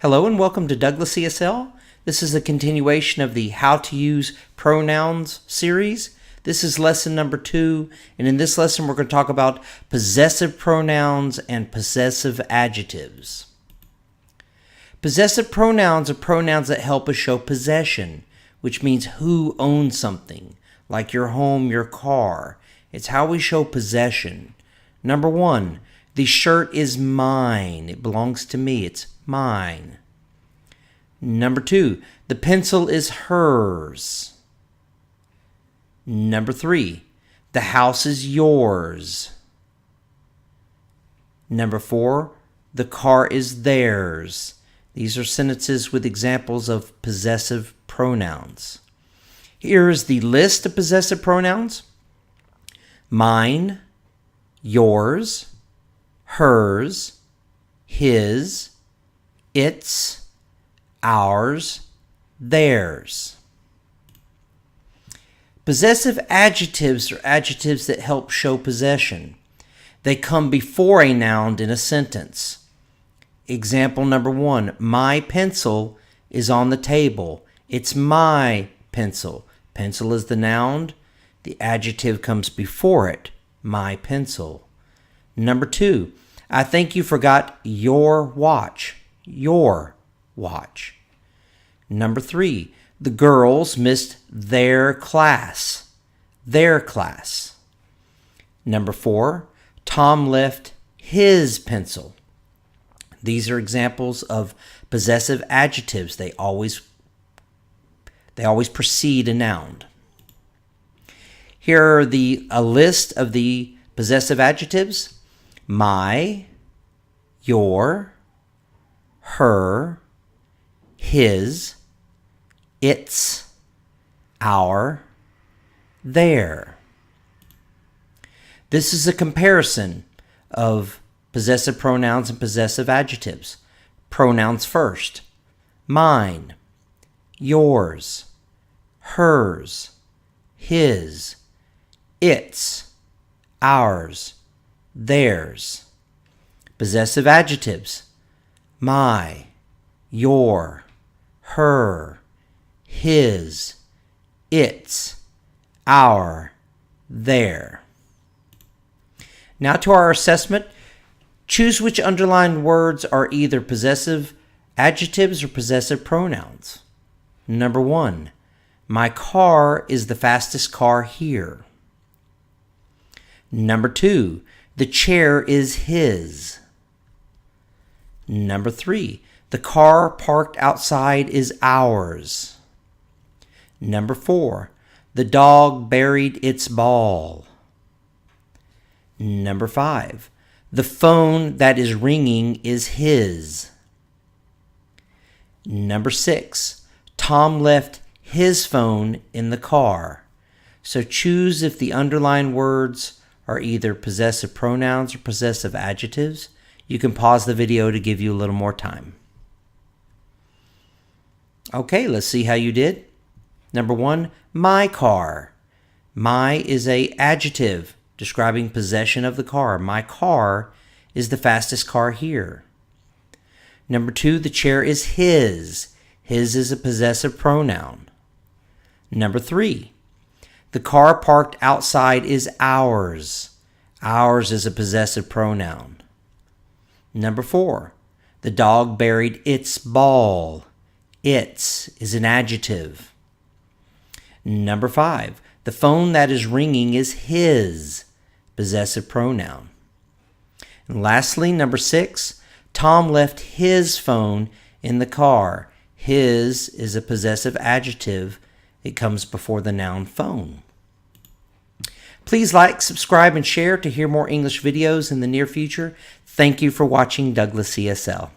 Hello and welcome to DouglasESL. This is a continuation of the How to Use Pronouns series. This is lesson number 2, and in this lesson we're going to talk about possessive pronouns and possessive adjectives. Possessive pronouns are pronouns that help us show possession, which means who owns something, like your home, your car. It's how we show possession. Number 1, the shirt is mine. It belongs to me. It's mine. Number 2, the pencil is hers. Number 3, the house is yours. Number 4, the car is theirs. These are sentences with examples of possessive pronouns. Here is the list of possessive pronouns: mine, yours, hers, his, its, ours, theirs. Possessive adjectives are adjectives that help show possession. They come before a noun in a sentence. Example number 1, my pencil is on the table. It's my pencil. Pencil is the noun. The adjective comes before it, my pencil. Number 2, I think you forgot your watch. Your watch. Number 3, the girls missed their class. Their class. Number 4, Tom left his pencil. These are examples of possessive adjectives. They always precede a noun. Here are a list of the possessive adjectives: my, your, her, his, its, our, their. This is a comparison of possessive pronouns and possessive adjectives. Pronouns first: mine, yours, hers, his, its, ours, theirs. Possessive adjectives: my, your, her, his, its, our, their. Now to our assessment. Choose which underlined words are either possessive adjectives or possessive pronouns. Number 1, my car is the fastest car here. Number 2, the chair is his. Number 3, the car parked outside is ours. Number 4, the dog buried its ball. Number 5, the phone that is ringing is his. Number 6, Tom left his phone in the car. So choose if the underlined words are either possessive pronouns or possessive adjectives. You can pause the video to give you a little more time. Okay, let's see how you did. Number 1, my car. My is an adjective describing possession of the car. My car is the fastest car here. Number 2, the chair is his. His is a possessive pronoun. Number 3, the car parked outside is ours. Ours is a possessive pronoun. Number 4, the dog buried its ball. Its is an adjective. Number 5, the phone that is ringing is his, possessive pronoun. And lastly, number 6, Tom left his phone in the car. His is a possessive adjective. It comes before the noun phone. Please like, subscribe, and share to hear more English videos in the near future. Thank you for watching DouglasESL.